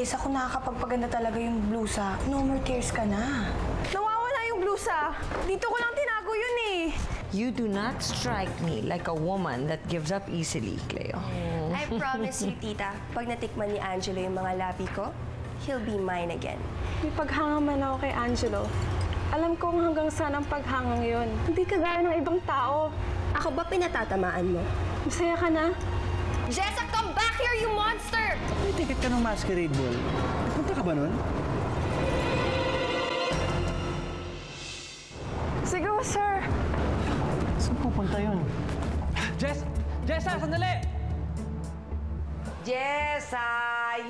kaysa kung nakakapagpaganda talaga yung blusa, no more tears ka na. Nawawala yung blusa. Dito ko lang tinago yun eh. You do not strike me like a woman that gives up easily, Cleo. I promise you, tita, pag natikman ni Angelo yung mga labi ko, he'll be mine again. May paghanga man ako kay Angelo. Alam kong hanggang saan ang paghangang yun. Hindi kagaya ng ibang tao. Ako ba pinatatamaan mo? Masaya ka na? Jessa, come back here, you monster! May ticket ka ng masquerade ball. Punta ka ba nun? Sige, sir. Saan pupunta yun? Jessa, sandali! Jessa!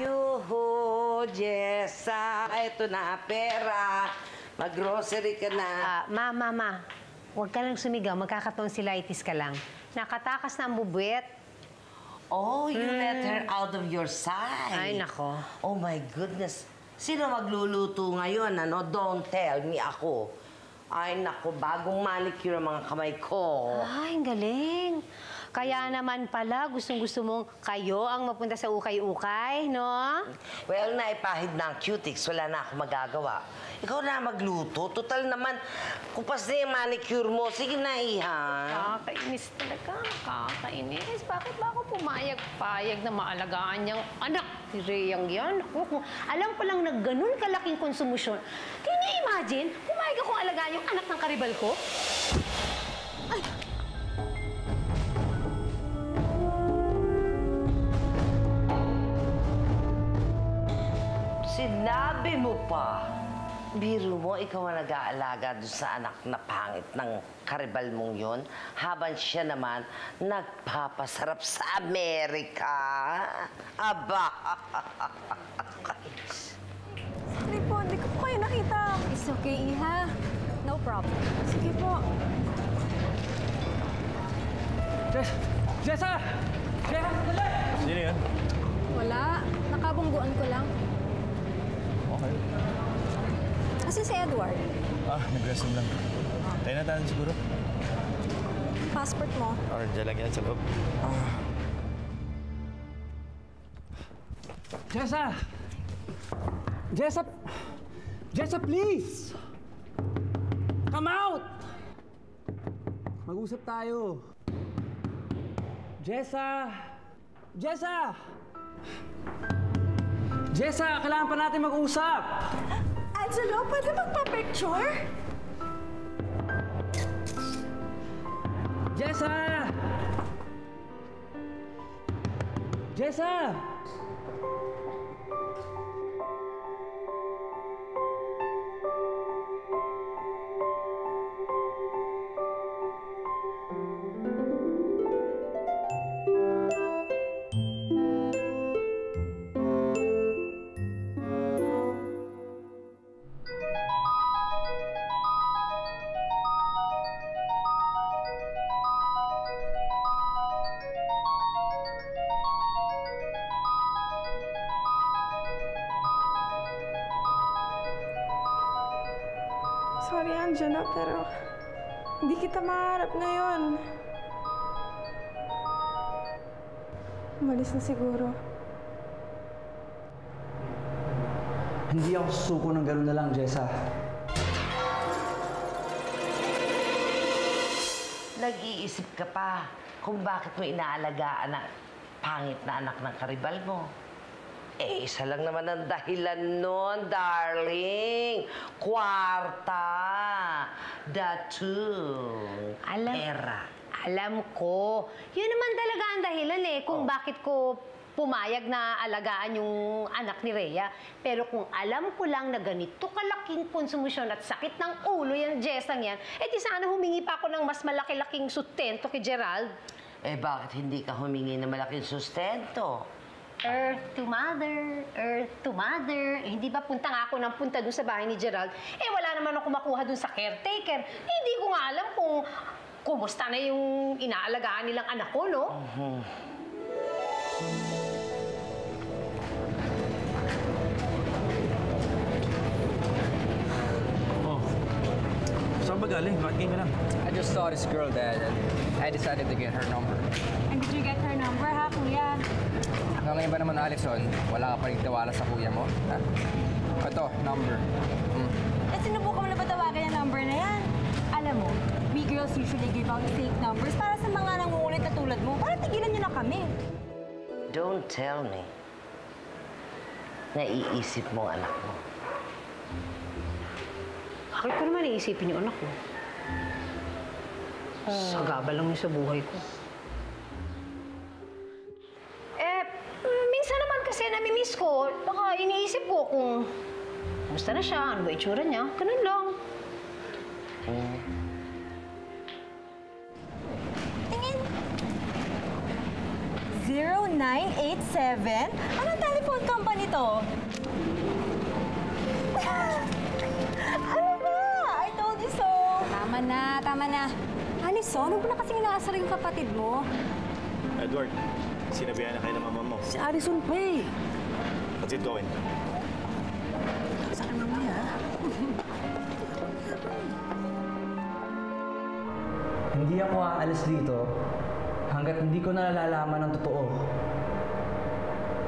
Yuhu! Jessa! Ito na, pera. Mag-grocery ka na. Ma. Huwag ka lang sumigaw. Magkakatonsillitis ka lang. Nakatakas na ang bubuet. Oh, you let her out of your sight. Ay, nako. Oh my goodness. Sino magluluto ngayon, ano? Don't tell me ako. Ay, nako, bagong manicure ang mga kamay ko. Ay, ang galing. Kaya naman pala, gustong-gusto mong kayo ang mapunta sa ukay-ukay, no? Well, naipahid na ang cutics. Wala na ako magagawa. Ikaw na magluto. Total naman, kupas na yung manicure mo. Sige na, Iha. Nakakainis talaga. Nakakainis. Bakit ba ako pumayag-payag na maalagaan niyang anak ni Reyang yan? Ako, alam ko lang na ganun kalaking konsumusyon. Can you imagine? Pumayag akong alagaan yung anak ng karibal ko? Ay! Sinabi mo pa. Biro mo, ikaw ang nag-aalaga doon sa anak na pangit ng karibal mong yon, habang siya naman nagpapasarap sa Amerika. Aba! Sorry po, hindi ko po kayo nakita. It's okay, Iha. No problem. Sige po. Jessa! Jessa, sandali! Sino yun? Wala. Nakabungguan ko lang. Okay. Kasi si Edward. Nag-resting lang. Tayo na tayo siguro. Passport mo. Or dyan lang yan sa loob. Jessa! Jessa, please! Come out! Mag-usap tayo. Jessa! Jessa, kailangan pa natin mag-usap! Angelo, pwede magpa-picture? Jessa! Sorry, Angelo, pero hindi kita maharap ngayon. Umalis na siguro. Hindi ako susuko ng gano'n na lang, Jessa. Nag-iisip ka pa kung bakit mo inaalagaan ang pangit na anak ng karibal mo. Eh, isa lang naman ang dahilan nun, darling. Kwarta. Pera. Alam ko. Yun naman talaga ang dahilan eh kung bakit ko pumayag na alagaan yung anak ni Rhea. Pero kung alam ko lang na ganito kalaking konsumusyon at sakit ng ulo yung Jessang yan, eh di sana humingi pa ako ng mas malaki-laking sustento kay Gerald. Eh, bakit hindi ka humingi ng malaking sustento? Earth to mother, earth to mother. Eh, hindi ba punta nga ako ng punta dun sa bahay ni Gerald? Eh, wala naman ako makuha dun sa caretaker. Eh, hindi ko nga alam kung kumusta na yung inaalagaan nilang anak ko, no? Saan ba galing? Bakit ngayon ka lang? I just saw this girl, Dad, and I decided to get her number. And did you get her number, ha, kuya? Hanggang ngayon ba naman, Alison, wala ka pa rin tiwala sa kuya mo? Ha? Ito, number. At sinubukan mo na ba tawagan yung number na yan? Alam mo, we girls usually give out fake numbers para sa mga nangungulit na tulad mo. Para tigilan niyo na kami. Don't tell me. Naiisip mo ang anak mo. Bakit ko naman iisipin yung anak ko? Sagabal lang yun sa buhay ko. Minsan naman kasi namimiss ko, baka iniisip ko kung kumusta na siya, ano ba itsura niya, ganun lang. Tingin. 0987? Anong telephone company to? Ano ba? I told you so. Tama na, tama na. Alison, huwag mo na kasing inaasar yung kapatid mo. Edward, sinabihan na kayo ng mama mo. Si Alison pa eh. Let's get going. Sa akin mamaya. Hindi ako aalis dito hanggat hindi ko nalalaman ang totoo.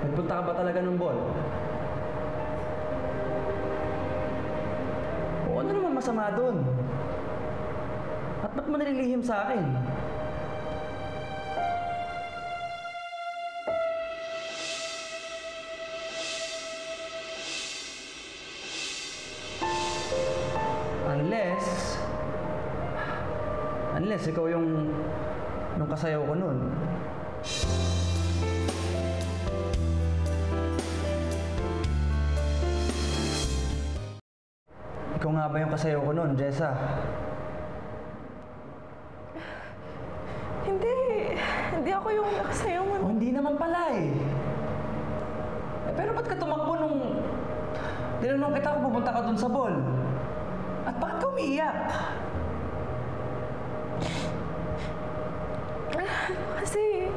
Nagpunta ka ba talaga ng ball? O ano naman masama doon? At ba't mo nililihim sa akin? Unless ikaw yung nung kasayaw ko nun. Ikaw nga ba yung kasayaw ko nun, Jessa? Hindi ako yung nakasayaw mo. O hindi naman pala eh. Pero ba't ka tumakbo nung tinanong kita kung pupunta ka dun sa ball? At bakit ka umiiyak? Kasi,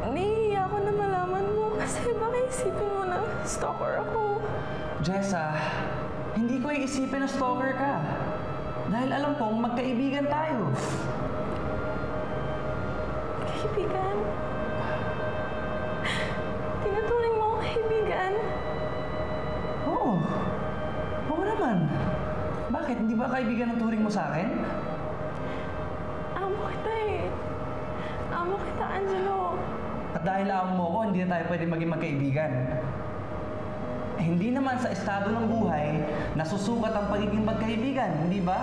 nahihiya ako na malaman mo kasi baka isipin mo na stalker ako. Jessa, hindi ko iisipin na stalker ka. Dahil alam kong magkaibigan tayo. Kaibigan? Tinuturing mo ako kaibigan? Oo. Oo naman. Bakit? Hindi ba kaibigan ang turing mo sa akin? Amo kita eh. Amo kita, Angelo. At dahil amo mo ko, hindi na tayo pwede maging magkaibigan. Hindi naman sa estado ng buhay nasusukat ang pagiging magkaibigan, hindi ba?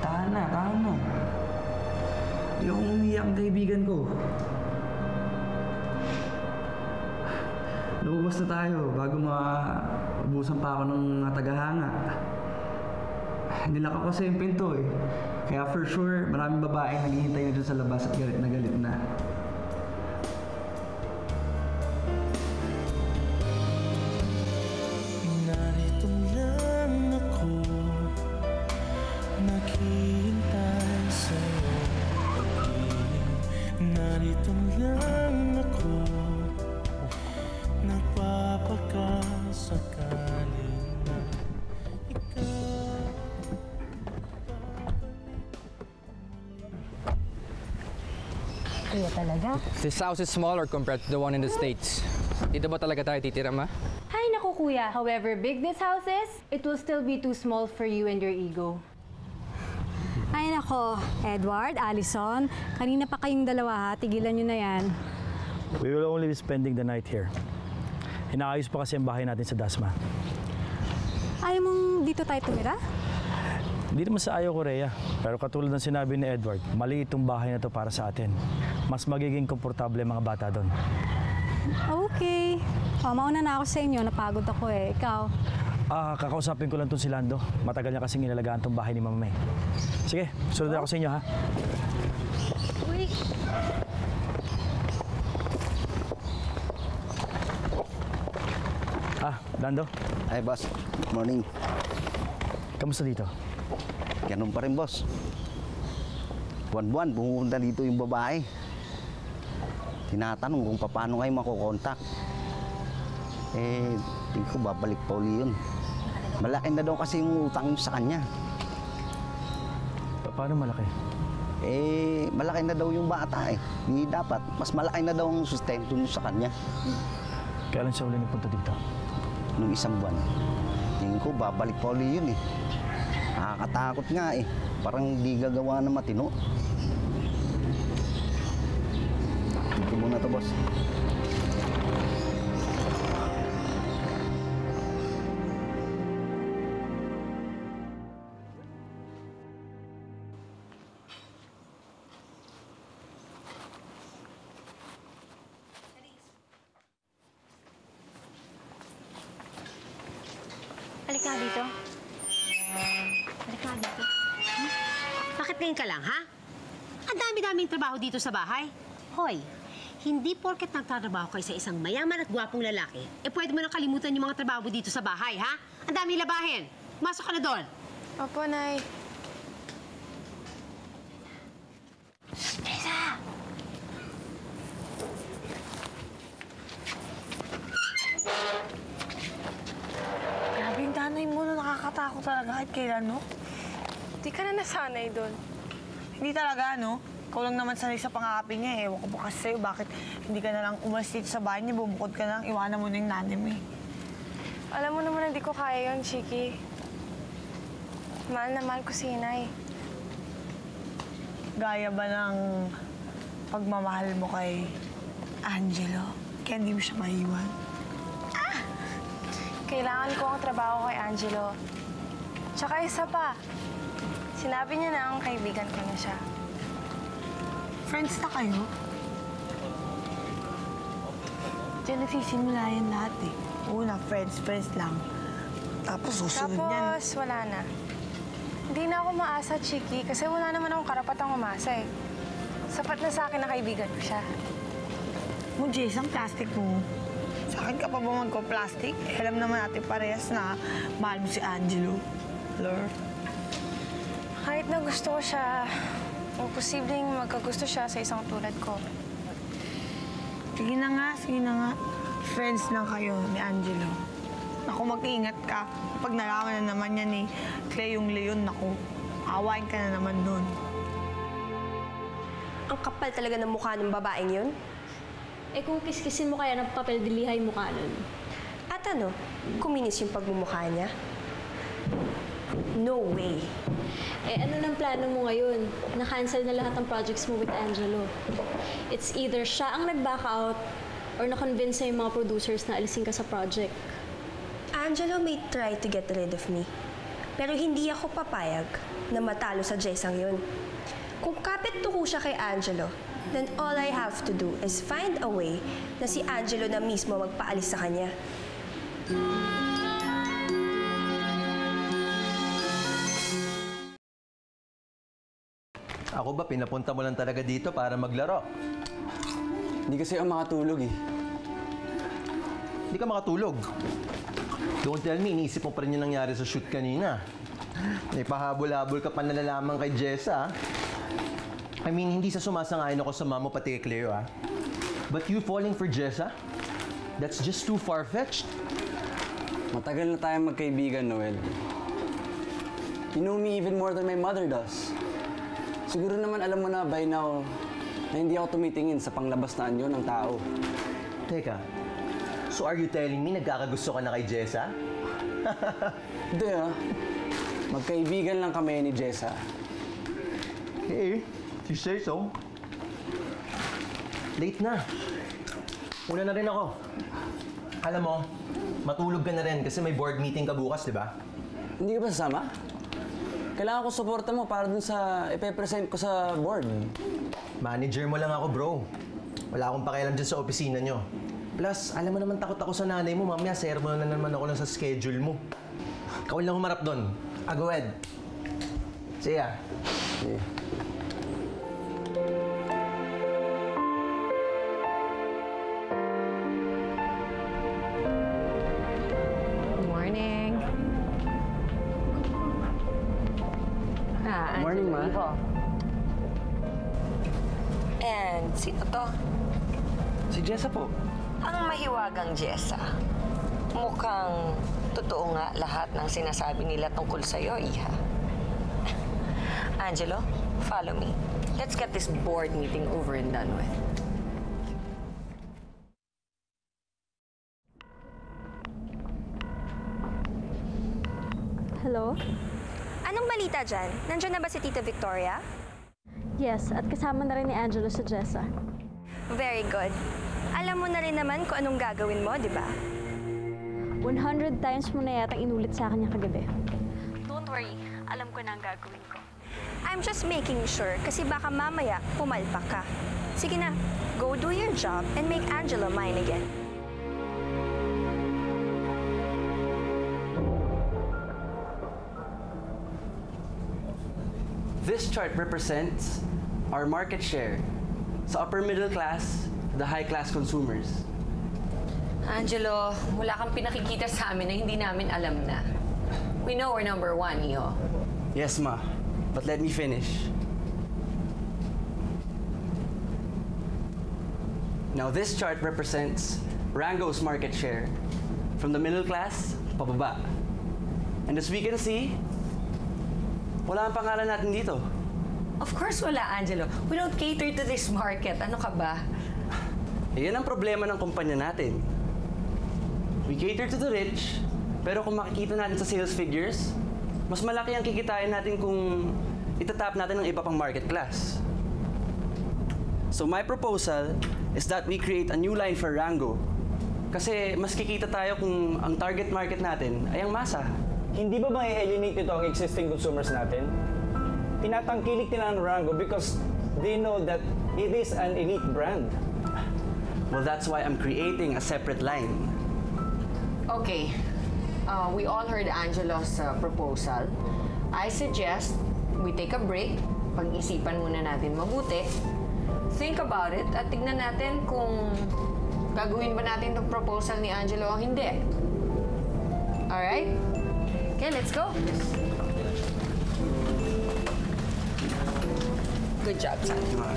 Tahan na, tahan na. Ayokong umiyak ang kaibigan ko. Lumabas na tayo bago maubusan pa ako ng tagahanga. Nilaka ko kasi yung pinto eh. Kaya for sure, maraming babaeng naghihintay na dyan sa labas at galit na galit na. Narito lang ako, naghihintay sa'yo pag-ibig. Narito lang ako, nagpapakasakali na ikaw. Kaya talaga? This house is smaller compared to the one in the States. Dito ba talaga tayo titira, ma? Ay, naku kuya. However big this house is, it will still be too small for you and your ego. Ay, nako. Edward, Alison, kanina pa kayong dalawa ha. Tigilan nyo na yan. We will only be spending the night here. Inaayos pa kasi ang bahay natin sa Dasma. Ayaw mong dito tayo tumira? Hindi naman sa ayaw ko, Rhea. Pero katulad ng sinabi ni Edward, mali itong bahay na to para sa atin. Mas magiging komportable ang mga bata doon. Okay. Mauna na ako sa inyo. Napagod ako eh. Ikaw? Kakausapin ko lang itong si Lando. Matagal niya kasing inalagaan itong bahay ni Mama May. Sige, sunod ako sa inyo, ha? Uy! Lando. Hi, boss. Morning. Kamusta dito? Ganun pa rin, boss. Buwan-buwan, pumunta dito yung babae. Tinatanong kung paano kayo makokontak. Hindi ko babalik pa uli yun. Malaki na daw kasi yung utang niyo sa kanya. Paano malaki? Eh, malaki na daw yung bata eh. Di dapat, mas malaki na daw ang sustento niyo sa kanya. Kailan siya uli nagpunta dito? Nung isang buwan. Tingin ko, babalik pa uli yun eh. Nakakatakot nga eh. Parang di gagawa na matino. Dito muna to, boss. Halika dito. Halika dito. Hmm? Bakit ngayon ka lang, ha? Ang dami-daming trabaho dito sa bahay. Hoy, hindi porket nagtatrabaho kayo sa isang mayaman at gwapong lalaki, eh pwede mo nang kalimutan yung mga trabaho dito sa bahay, ha? Ang daming labahin. Masok ka na doon. Opo, Nay. Teresa! Grabe yung nanay mo na nakakatakot talaga kahit kailan, no? Di ka na nasanay doon. Hindi talaga, no? Ikaw lang naman sanay sa pangakapin niya, eh. Ewan ko ba kasi sa'yo, bakit hindi ka na lang umalis dito sa bahay niya, bumukod ka na lang, iwanan mo na yung nanay mo, eh. Alam mo naman hindi ko kaya yun, Chiki. Mahal na mahal ko si Inay. Gaya ba ng pagmamahal mo kay Angelo? Kaya hindi mo siya maiwan? Kailangan ko ang trabaho kay Angelo. Tsaka isa pa, sinabi niya na ang kaibigan ko na siya. Friends na kayo? Diyan nagsisimula yan lahat eh. Una, friends lang. Tapos susunod yan. Tapos, wala na. Hindi na ako maasa, Chiki, kasi wala naman akong karapatang umasa eh. Sapat na sa akin na kaibigan ko siya. Mo, Jess, ang plastic mo. Sa akin ka pa ba magko-plastic? Eh, alam naman natin parehas na mahal mo si Angelo. Lord. Kahit na gusto ko siya, posibleng magkagusto siya sa isang tulad ko. Sige na nga. Friends lang kayo ni Angelo. Naku, mag-iingat ka. Pag nalaman na naman yan ni Cleo Leon, naku, awain ka na naman doon. Ang kapal talaga ng mukha ng babaeng yun. Eh kung kiskisin mo kaya ng papel dilihay mukha nun. At ano, kuminis yung pagmumukha niya? No way. Eh ano ng plano mo ngayon? Na-cancel na lahat ng projects mo with Angelo. It's either siya ang nag-back out or na-convince na yung mga producers na alisin ka sa project. Angelo may try to get rid of me. Pero hindi ako papayag na matalo sa Jessang yun. Kung kapit tuko siya kay Angelo, then all I have to do is find a way na si Angelo na mismo magpaalis sa kanya. Ako ba, pinapunta mo lang talaga dito para maglaro? Hindi kasi ako makatulog eh. Hindi ka makatulog. Don't tell me, iniisip mo pa rin yung nangyari sa shoot kanina. May pahabol-habol ka pa nalalaman kay Jessa. I mean, hindi sa sumasangayon ako sa mamo pati kay Cleo, ah. But you falling for Jessa? That's just too far-fetched. Matagal na tayong magkaibigan, Noel. You know me even more than my mother does. Siguro naman alam mo na by now na hindi ako tumitingin sa panglabas na anyo ng tao. Teka, so are you telling me nagkakagusto ka na kay Jessa? Hindi ah. Magkaibigan lang kami ni Jessa. Hey, you say so. Late na. Una na rin ako. Alam mo, matulog ka na rin kasi may board meeting ka bukas, di ba? Hindi ka ba sasama? Kailangan ko suporta mo para dun sa ipe-present ko sa board. Manager mo lang ako, bro. Wala akong pakialam dyan sa opisina nyo. Plus, alam mo naman takot ako sa nanay mo. Mamaya, sermon na naman ako lang sa schedule mo. Ikaw lang humarap doon. Go ahead. See ya. Okay. Morning. Morning, Ma. And sino to? Si Jessa po. Ang mahiwagang Jessa. Mukhang totoo nga lahat ng sinasabi nila tungkol sa'yo, Iha. Angelo, follow me. Let's get this board meeting over and done with. Hello? Anong balita dyan? Nandiyan na ba si Tita Victoria? Yes, at kasama na rin ni Angelo sa Jessa. Very good. Alam mo na rin naman kung anong gagawin mo, di ba? 100 times mo na yata inulit sa akin niya kagabi. Don't worry. Alam ko na ang gagawin ko. I'm just making sure kasi baka mamaya pumalpak ka. Sige na, go do your job and make Angelo mine again. This chart represents our market share sa upper middle class, the high class consumers. Angelo, wala kang pinakikita sa amin na hindi namin alam na. We know we're number 1, Iho. Yes, Ma. But let me finish. Now, this chart represents Rango's market share from the middle class, pababa. And as we can see, wala ang pangalan natin dito. Of course wala, Angelo. We don't cater to this market. Ano ka ba? Yan ang problema ng kumpanya natin. We cater to the rich, pero kung makikita natin sa sales figures, mas malaki ang kikitain natin kung itatap natin ng iba pang market class. So my proposal is that we create a new line for Rango. Kasi mas kikita tayo kung ang target market natin ay ang masa. Hindi ba ma-alienate nito ang existing consumers natin? Tinatangkilik nila ang Rango because they know that it is an elite brand. Well, that's why I'm creating a separate line. Okay. We all heard Angelo's proposal. I suggest we take a break. Pag-isipan muna natin mabuti. Think about it at tignan natin kung gagawin ba natin itong proposal ni Angelo o hindi. Alright? Okay, let's go. Good job, son. Thank you, Ma.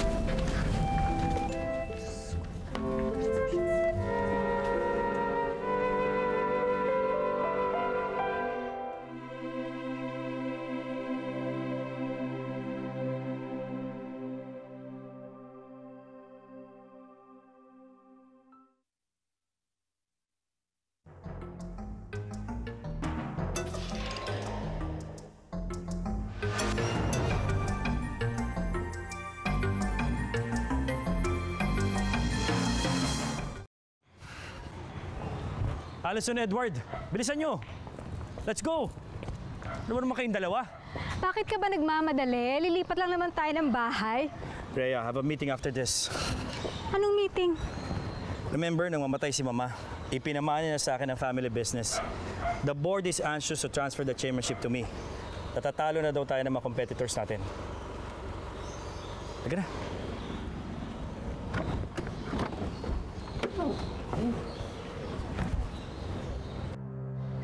Alison, Edward, bilisan nyo. Let's go. Ano ba naman kayong dalawa? Bakit ka ba nagmamadali? Lilipat lang naman tayo ng bahay. Rhea, I have a meeting after this. Anong meeting? Remember, nang mamatay si Mama, ipinamana niya sa akin ang family business. The board is anxious to transfer the chairmanship to me. Natatalo na daw tayo ng mga competitors natin. Taga na.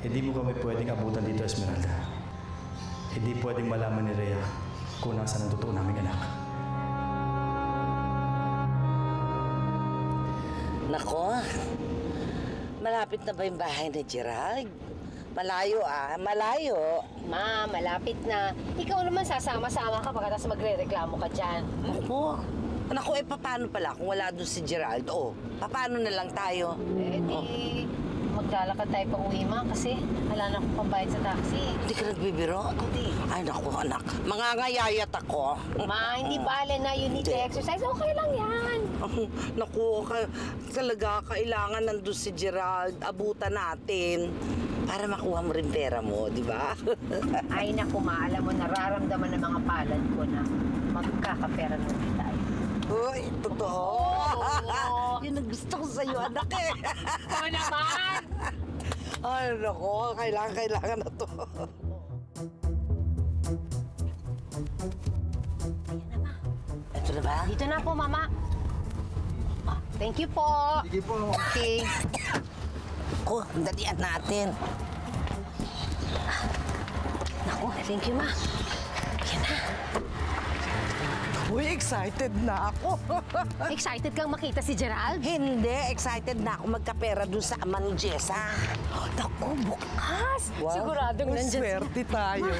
Hindi mo kami pwedeng abutan dito, Esmeralda. Hindi pwedeng malaman ni Rhea kung nasaan ang totoo naming anak. Nako, malapit na ba yung bahay ni Gerald? Malayo malayo. Ma, malapit na. Ikaw naman sasama-sama ka pagkatapos magre-reklamo ka dyan. Naku, paano pala kung wala doon si Gerald? Paano na lang tayo? Maglalakad tayo pa uwi, Ma, kasi wala na akong pambayad sa taxi. Hindi ka nagbibiro? Hindi. Ay, naku, anak. Mangangayayat ako. Ma, hindi bale na. You need to exercise. Okay lang yan. Naku, talaga kailangan nandun si Gerald. Abutan natin. Para makuha mo rin pera mo, di ba? Ay, naku, Ma. Alam mo, nararamdaman ng mga palad ko na magkakapera na ulit tayo. Uy, totoo. Yun ang gusto ko sa'yo, anak eh. Oo naman! Ay, naku, kailangan na to. Ito na ba? Dito na po, Mama. Thank you po. Sige po. Okay. Naku, dalian natin. Naku, thank you, Ma. Yan na. Uy, excited na ako. Excited kang makita si Gerald? Hindi, excited na ako magkapera dun sa ama ni Jessa. Naku, bukas! Siguradong nandyan sila. Swerte tayo.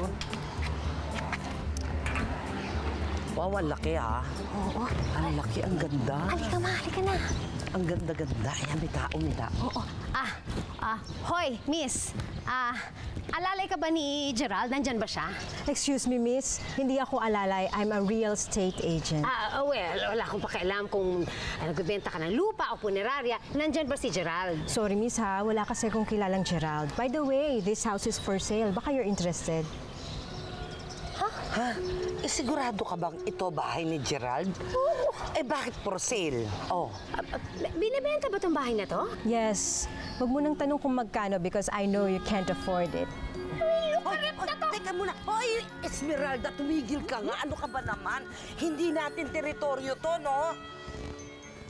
Wow, ang laki ha. Oo. Ang laki, ang ganda. Halika ma, halika na. Ang ganda-ganda. Ayan, may tao, may tao. Oo. Hoy, miss. Alalay ka ba ni Gerald? Nandyan ba siya? Excuse me, miss. Hindi ako alalay. I'm a real estate agent. Well, wala akong pakialam kung nagbebenta ka ng lupa o punerarya. Nandyan ba si Gerald? Sorry, miss ha. Wala kasi akong kilalang Gerald. By the way, this house is for sale. Baka you're interested. Ha? Sigurado ka bang ito bahay ni Gerald? Oo. Bakit for sale? Oh. Binibenta ba itong bahay na to? Yes. Huwag mo nang tanong kung magkano because I know you can't afford it. Teka muna. Hoy, Esmeralda, tumigil ka nga. Ano ka ba naman? Hindi natin teritoryo to, no?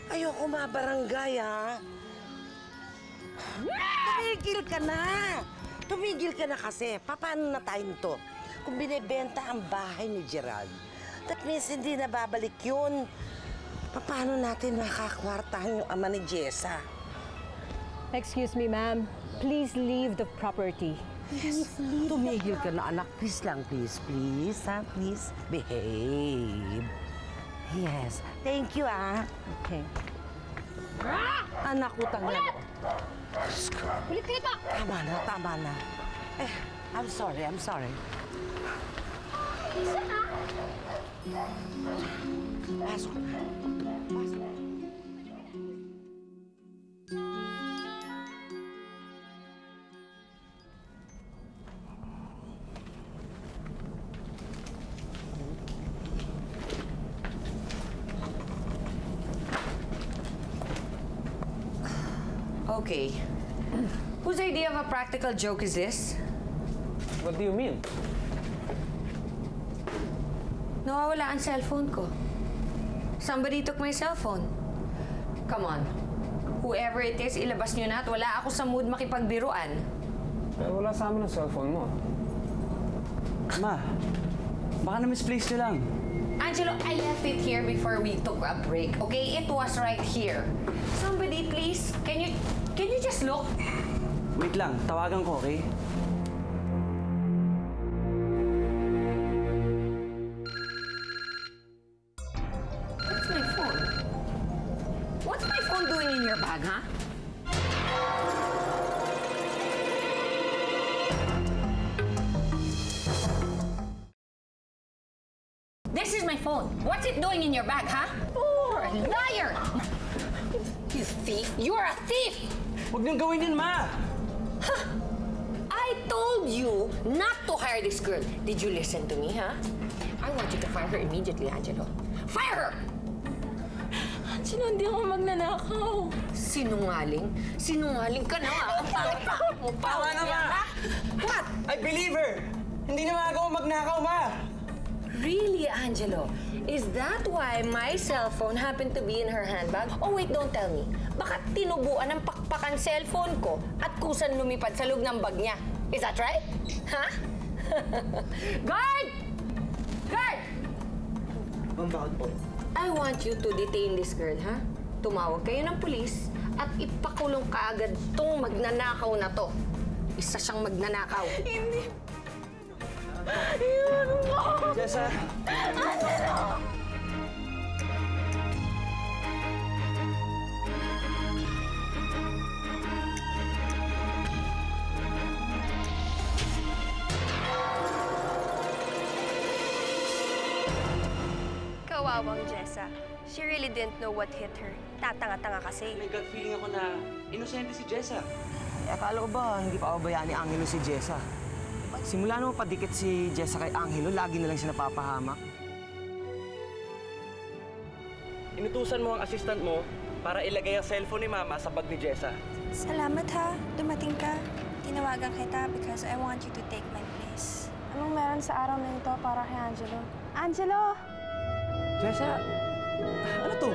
Ayoko mabarangay, ha? Tumigil ka na! Tumigil ka na kasi. Paano na tayo nito? Kung binibenta ang bahay ni Gerald, that means hindi na babalik yun. Paano natin makakwartahan yung ama ni Jessa? Excuse me, ma'am. Please leave the property. Yes. Tumigil ka na, anak. Please lang, please. Please, ha? Please. Behave. Yes. Thank you, ah. Okay. Anak, utang na. Ulit kayo pa! Tama na, tama na. I'm sorry, I'm sorry. Isa na! Pasok na. Pasok na. Okay. Whose idea of a practical joke is this? What do you mean? Nawawala ang cellphone ko. Somebody took my cellphone. Come on. Whoever it is, ilabas nyo na at wala ako sa mood makipagbiruan. Pero wala sa amin ang cellphone mo. Ma, baka na-misplace nyo lang. Angelo, I left it here before we took a break, okay? It was right here. Somebody, please, can you just look? Wait lang, tawagan ko, okay? What's my phone? What's my phone doing in your bag, huh? This is my phone. What's it doing in your bag, huh? You're a liar! You thief! You're a thief! Huwag niyong gawin yun, Ma! Huh? I told you not to hire this girl. Did you listen to me, huh? I want you to fire her immediately, Angelo. Fire her! Angelo, hindi ako magnanakaw. Sinungaling? Sinungaling ka na nga. Ang pangit-pangit mo pa. Tama na, Ma! What? I believe her! Hindi na magawa magnakaw, Ma! Really, Angelo? Is that why my cell phone happened to be in her handbag? Oh, wait, don't tell me. Baka tinubuan ng pakpakan cellphone ko at kusan lumipad sa loob ng bag niya. Is that right? Huh? Guard! Guard! Ma'am, bakit po? I want you to detain this girl, ha? Tumawag kayo ng pulis at ipakulong kaagad tong magnanakaw na to. Isa siyang magnanakaw. Hindi. Iwan mo! Jessa! Angelo! Kawawang Jessa. She really didn't know what hit her. Tatanga-tanga kasi. May gut feeling ako na inosente si Jessa. Akala ko ba hindi pa pabayaan ni Angelo si Jessa? Simula nung padikit si Jessa kay Angelo, lagi na lang siya napapahamak. Inutusan mo ang assistant mo para ilagay ang cellphone ni Mama sa bag ni Jessa. Salamat ha. Dumating ka. Tinawagan kita because I want you to take my place. Anong meron sa araw na ito para kay Angelo? Angelo! Jessa, ano to?